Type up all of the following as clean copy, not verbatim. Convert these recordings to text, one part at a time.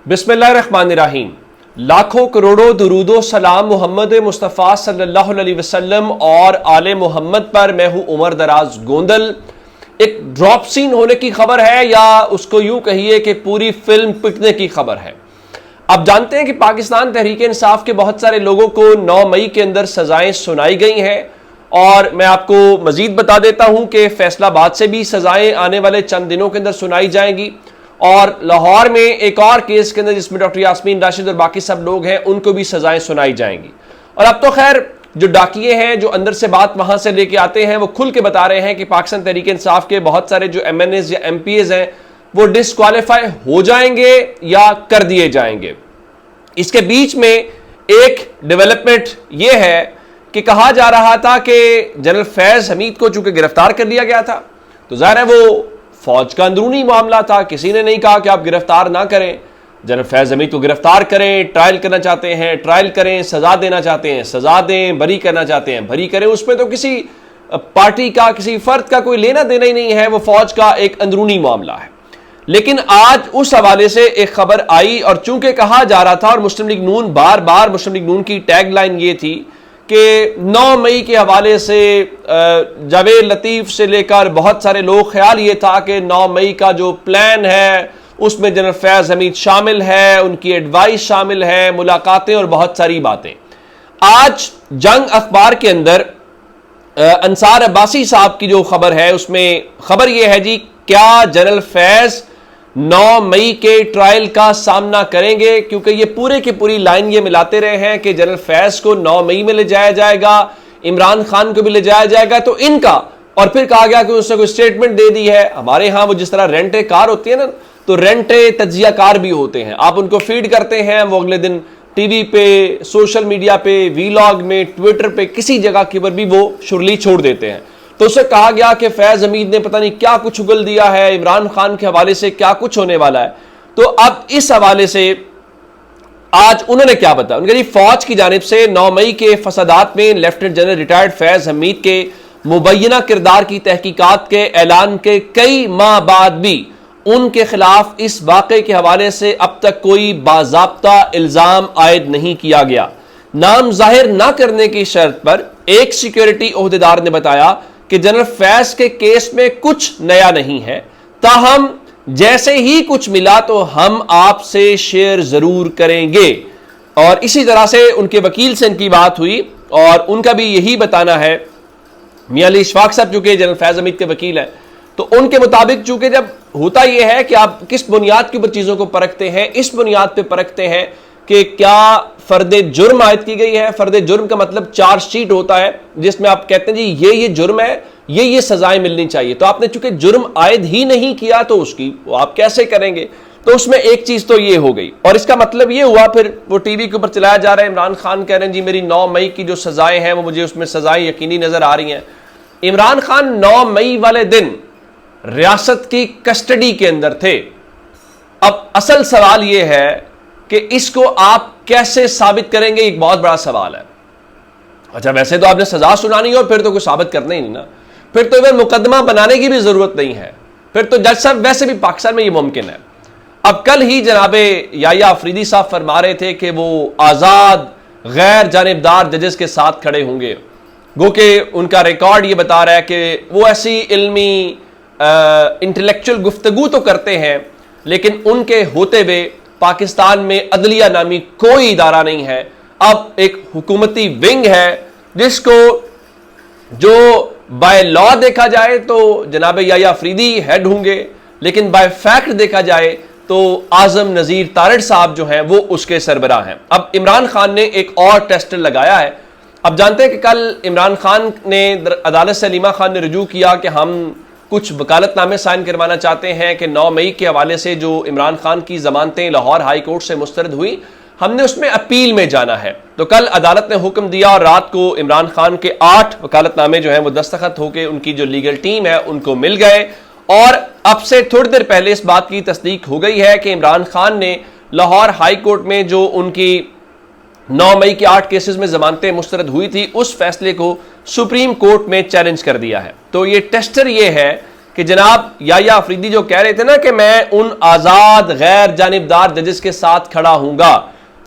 बिस्मिल्लाहिर्रहमानिर्रहीम। लाखों करोड़ों दुरूदो सलाम मोहम्मद मुस्तफ़ा सल्लल्लाहु अलैहि वसल्लम और आले मोहम्मद पर। मैं हूं उमर दराज गोंदल। एक ड्रॉप सीन होने की खबर है या उसको यूं कहिए कि पूरी फिल्म पिटने की खबर है। आप जानते हैं कि पाकिस्तान तहरीक इंसाफ के बहुत सारे लोगों को 9 मई के अंदर सजाएं सुनाई गई हैं और मैं आपको मजीद बता देता हूं कि फैसलाबाद से भी सजाएं आने वाले चंद दिनों के अंदर सुनाई जाएंगी और लाहौर में एक और केस के अंदर जिसमें डॉक्टर यास्मीन राशिद और बाकी सब लोग हैं उनको भी सजाएं सुनाई जाएंगी। और अब तो खैर जो डाकिये हैं जो अंदर से बात वहां से लेके आते हैं वो खुल के बता रहे हैं कि पाकिस्तान तहरीक इंसाफ के बहुत सारे जो MNAs या MPAs हैं वो डिस्क्वालीफाई हो जाएंगे या कर दिए जाएंगे। इसके बीच में एक डेवलपमेंट यह है कि कहा जा रहा था कि जनरल फैज हमीद को चूंकि गिरफ्तार कर लिया गया था तो जाहिर है वो फौज का अंदरूनी मामला था, किसी ने नहीं कहा कि आप गिरफ्तार ना करें। जनरल फैज हमीद को गिरफ्तार करें, ट्रायल करना चाहते हैं ट्रायल करें, सजा देना चाहते हैं सजा दें, बरी करना चाहते हैं बरी करें। उसमें तो किसी पार्टी का किसी फर्द का कोई लेना देना ही नहीं है, वो फौज का एक अंदरूनी मामला है। लेकिन आज उस हवाले से एक खबर आई और चूंकि कहा जा रहा था और मुस्लिम लीग नून बार बार मुस्लिम लीग नून की टैगलाइन ये थी कि 9 मई के हवाले से जावेद लतीफ से लेकर बहुत सारे लोग ख्याल ये था कि 9 मई का जो प्लान है उसमें जनरल फैज हमीद शामिल है, उनकी एडवाइस शामिल है, मुलाकातें और बहुत सारी बातें। आज जंग अखबार के अंदर अंसार अब्बासी साहब की जो खबर है उसमें खबर यह है जी, क्या जनरल फैज 9 मई के ट्रायल का सामना करेंगे? क्योंकि ये पूरे की पूरी लाइन ये मिलाते रहे हैं कि जनरल फैज को 9 मई में ले जाया जाएगा, इमरान खान को भी ले जाया जाएगा तो इनका, और फिर कहा गया कि उसने कोई स्टेटमेंट दे दी है। हमारे यहां वो जिस तरह रेंटे कार होती है ना, तो रेंटे तजिया कार भी होते हैं, आप उनको फीड करते हैं, वो अगले दिन टीवी पे, सोशल मीडिया पे, वीलॉग में, ट्विटर पे, किसी जगह के ऊपर भी वो शुरली छोड़ देते हैं। तो उससे कहा गया कि फैज हमीद ने पता नहीं क्या कुछ उगल दिया है, इमरान खान के हवाले से क्या कुछ होने वाला है। तो अब इस हवाले से आज उन्होंने क्या बताया, उनकी फौज की जानिब से 9 मई के फसादात में lieutenant general retired Faiz Hamid के मुबैना किरदार की तहकीकात के ऐलान के कई माह बाद भी उनके खिलाफ इस वाक़े के हवाले से अब तक कोई बाज़ाब्ता इल्जाम आयद नहीं किया गया। नाम जाहिर ना करने की शर्त पर एक सिक्योरिटी ओहदेदार ने बताया कि जनरल फैज के केस में कुछ नया नहीं है, ताहम जैसे ही कुछ मिला तो हम आपसे शेयर जरूर करेंगे। और इसी तरह से उनके वकील से इनकी बात हुई और उनका भी यही बताना है। मियां अली इशफाक साहब चूंकि जनरल फैज हमीद के वकील हैं तो उनके मुताबिक चूंकि जब होता यह है कि आप किस बुनियाद के ऊपर चीजों को परखते हैं, इस बुनियाद पे परखते हैं कि क्या फर्दे जुर्म आयद की गई है। फर्दे जुर्म का मतलब चार्जशीट होता है जिसमें आप कहते हैं जी ये जुर्म है, ये सजाएं मिलनी चाहिए। तो आपने चूंकि जुर्म आयद ही नहीं किया तो उसकी वो आप कैसे करेंगे। तो उसमें एक चीज तो ये हो गई और इसका मतलब ये हुआ, फिर वो टीवी के ऊपर चलाया जा रहा है, इमरान खान कह रहे हैं जी मेरी 9 मई की जो सजाएं हैं वो मुझे उसमें सजाएं यकीनी नजर आ रही हैं। इमरान खान 9 मई वाले दिन रियासत की कस्टडी के अंदर थे। अब असल सवाल यह है कि इसको आप कैसे साबित करेंगे, एक बहुत बड़ा सवाल है। अच्छा वैसे तो आपने सजा सुनानी हो फिर तो कुछ साबित करना ही नहीं ना, फिर तो इधर मुकदमा बनाने की भी जरूरत नहीं है, फिर तो जज साहब वैसे भी पाकिस्तान में ये मुमकिन है। अब कल ही जनाबे याया अफरीदी साहब फरमा रहे थे कि वो आजाद गैर जानिबदार जजेस के साथ खड़े होंगे, गो के उनका रिकॉर्ड ये बता रहा है कि वो ऐसी इल्मी इंटेलेक्चुअल गुफ्तगू तो करते हैं लेकिन उनके होते हुए पाकिस्तान में अदलिया नामी कोई इदारा नहीं है। अब एक हुकूमती विंग है जिसको जो बाय लॉ देखा जाए तो जनाब याया अफरीदी हेड होंगे, लेकिन बाय फैक्ट देखा जाए तो आजम नजीर तारड़ साहब जो हैं वो उसके सरबराह हैं। अब इमरान खान ने एक और टेस्टर लगाया है। अब जानते हैं कि कल इमरान खान ने अदालत से अलीमा खान ने रुजू किया कि हम कुछ वकालतनामे साइन करवाना चाहते हैं कि 9 मई के हवाले से जो इमरान खान की जमानतें लाहौर हाई कोर्ट से मुस्तरद हुई, हमने उसमें अपील में जाना है। तो कल अदालत ने हुक्म दिया और रात को इमरान खान के 8 वकालतनामे जो हैं वो दस्तखत होकर उनकी जो लीगल टीम है उनको मिल गए और अब से थोड़ी देर पहले इस बात की तस्दीक हो गई है कि इमरान खान ने लाहौर हाई कोर्ट में जो उनकी 9 मई के 8 केसेस में जमानतें मुस्तरद हुई थी उस फैसले को सुप्रीम कोर्ट में चैलेंज कर दिया है। तो ये टेस्टर ये है कि जनाब याया अफरीदी जो कह रहे थे ना कि मैं उन आजाद गैर जानिबदार जजेस के साथ खड़ा हूंगा,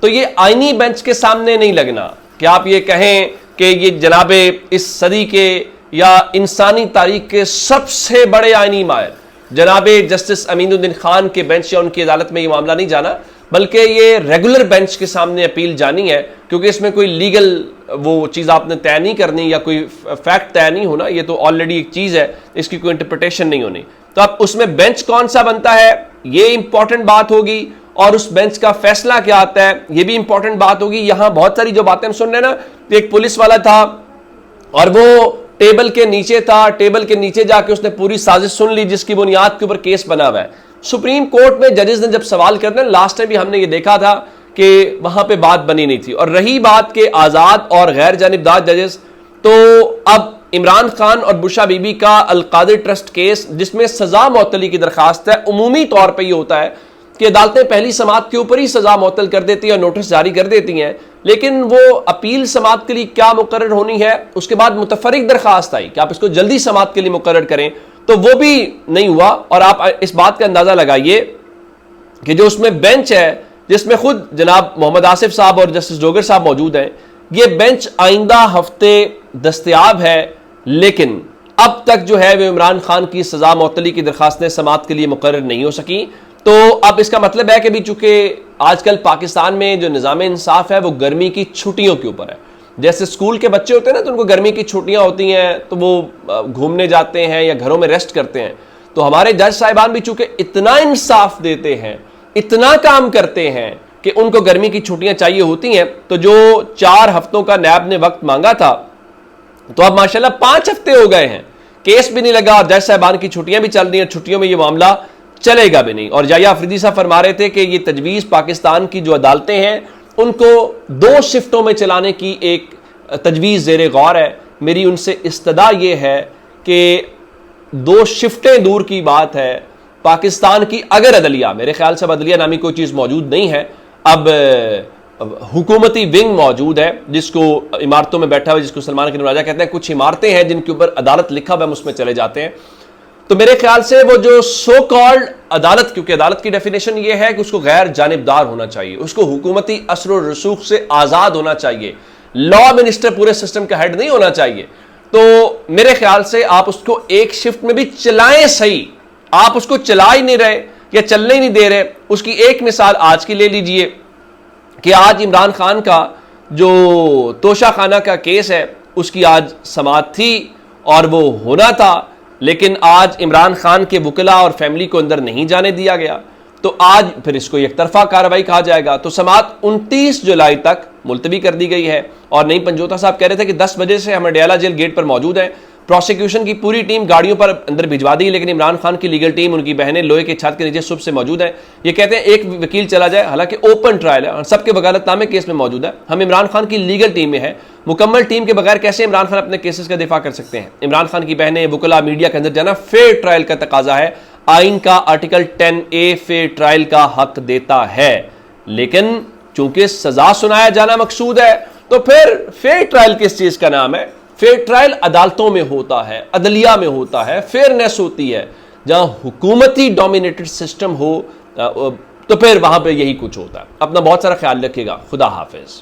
तो ये आईनी बेंच के सामने नहीं लगना कि आप ये कहें कि ये जनाबे इस सदी के या इंसानी तारीख के सबसे बड़े आईनी माहिर जनाबे जस्टिस अमीनुद्दीन खान के बेंच या उनकी अदालत में ये मामला नहीं जाना, बल्कि ये रेगुलर बेंच के सामने अपील जानी है, क्योंकि इसमें कोई लीगल वो चीज़ आपने तय नहीं करनी या कोई फैक्ट तय नहीं होना, ये तो ऑलरेडी एक चीज़ है, इसकी कोई इंटरप्रिटेशन नहीं होनी। तो अब उसमें बेंच कौन सा बनता है ये इंपॉर्टेंट बात होगी, और उस बेंच का फैसला क्या आता है ये भी इंपॉर्टेंट बात होगी। यहां बहुत सारी जो बातें हम सुन रहे हैं ना, एक पुलिस वाला था और वो टेबल के नीचे था, टेबल के नीचे जाके उसने पूरी साजिश सुन ली जिसकी बुनियाद के ऊपर केस बना हुआ है। सुप्रीम कोर्ट में जजेस ने जब सवाल करते हैं, लास्ट टाइम भी हमने ये देखा था कि वहां पे बात बनी नहीं थी। और रही बात के आजाद और गैर जानिबदार जजेस, तो अब इमरान खान और बुशा बीबी का अलकादिर ट्रस्ट केस जिसमें सजा मुअत्तली की दरखास्त है, उमूमी तौर पर यह होता है कि अदालतें पहली समात के ऊपर ही सजा मुअत्तल कर देती हैं और नोटिस जारी कर देती हैं, लेकिन वो अपील समात के लिए क्या मुकर्रर होनी है, उसके बाद मुतफरिक दरखास्त आई कि आप इसको जल्दी समात के लिए मुकर्रर करें, तो वो भी नहीं हुआ। और आप इस बात का अंदाजा लगाइए कि जो उसमें बेंच है जिसमें खुद जनाब मोहम्मद आसिफ साहब और जस्टिस डोगर साहब मौजूद हैं, ये बेंच आइंदा हफ्ते दस्तयाब है, लेकिन अब तक जो है वो इमरान खान की सजा मुअत्तली की दरखास्तें समात के लिए मुकर्रर नहीं हो सकी। तो अब इसका मतलब है कि भी चूंकि आजकल पाकिस्तान में जो निज़ाम इंसाफ है वो गर्मी की छुट्टियों के ऊपर है, जैसे स्कूल के बच्चे होते हैं ना, तो उनको गर्मी की छुट्टियां होती हैं तो वो घूमने जाते हैं या घरों में रेस्ट करते हैं, तो हमारे जज साहिबान भी चूंकि इतना इंसाफ देते हैं, इतना काम करते हैं कि उनको गर्मी की छुट्टियां चाहिए होती हैं, तो जो 4 हफ्तों का नैब ने वक्त मांगा था, तो अब माशाल्लाह 5 हफ्ते हो गए हैं, केस भी नहीं लगा और जज साहिबान की छुट्टियां भी चल रही हैं, छुट्टियों में ये मामला चलेगा भी नहीं। और याया अफरीदी साहब फरमा रहे थे कि ये तजवीज़ पाकिस्तान की जो अदालतें हैं उनको 2 शिफ्टों में चलाने की एक तजवीज़ ज़ेरे गौर है। मेरी उनसे इस्तदा ये है कि 2 शिफ्टें दूर की बात है, पाकिस्तान की अगर अदलिया, मेरे ख्याल से अदलिया नामी कोई चीज़ मौजूद नहीं है, अब हुकूमती विंग मौजूद है जिसको इमारतों में बैठा हुआ, जिसको सलमान के नवाजा कहते हैं, कुछ इमारतें हैं जिनके ऊपर अदालत लिखा हुआ, हम उसमें चले जाते हैं। तो मेरे ख्याल से वो जो सो कॉल्ड अदालत, क्योंकि अदालत की डेफिनेशन ये है कि उसको गैर जानिबदार होना चाहिए, उसको हुकूमती असर और रसूख से आजाद होना चाहिए, लॉ मिनिस्टर पूरे सिस्टम का हेड नहीं होना चाहिए। तो मेरे ख्याल से आप उसको एक शिफ्ट में भी चलाएं सही, आप उसको चला ही नहीं रहे या चलने ही नहीं दे रहे। उसकी एक मिसाल आज की ले लीजिए कि आज इमरान खान का जो तोशा खाना का केस है उसकी आज समाअत थी और वो होना था, लेकिन आज इमरान खान के वकला और फैमिली को अंदर नहीं जाने दिया गया, तो आज फिर इसको एक तरफा कार्रवाई कहा जाएगा। तो समाअत 29 जुलाई तक मुलतवी कर दी गई है। और नईम पंजोता साहब कह रहे थे कि 10 बजे से हम अडयाला जेल गेट पर मौजूद हैं, प्रोसिक्यूशन की पूरी टीम गाड़ियों पर अंदर भिजवा दी, लेकिन इमरान खान की लीगल टीम, उनकी बहनें लोहे के छत के नीचे सुबह से मौजूद है। ये कहते हैं एक वकील चला जाए, हालांकि ओपन ट्रायल है, सबके वकालतनामे केस में मौजूद है, हम इमरान खान की लीगल टीम में है, मुकम्मल टीम के बगैर कैसे इमरान खान अपने केसेस का दिफा कर सकते हैं। इमरान खान की बहनें, वकला, मीडिया के अंदर जाना फेयर ट्रायल का तकाजा है, आइन का आर्टिकल 10A फेयर ट्रायल का हक देता है, लेकिन चूंकि सजा सुनाया जाना मकसूद है, तो फिर फेयर ट्रायल किस चीज का नाम है? फेयर ट्रायल अदालतों में होता है, अदलिया में होता है, फेयरनेस होती है। जहां हुकूमती डोमिनेटेड सिस्टम हो तो फिर वहां पे यही कुछ होता है। अपना बहुत सारा ख्याल रखिएगा। खुदा हाफिज।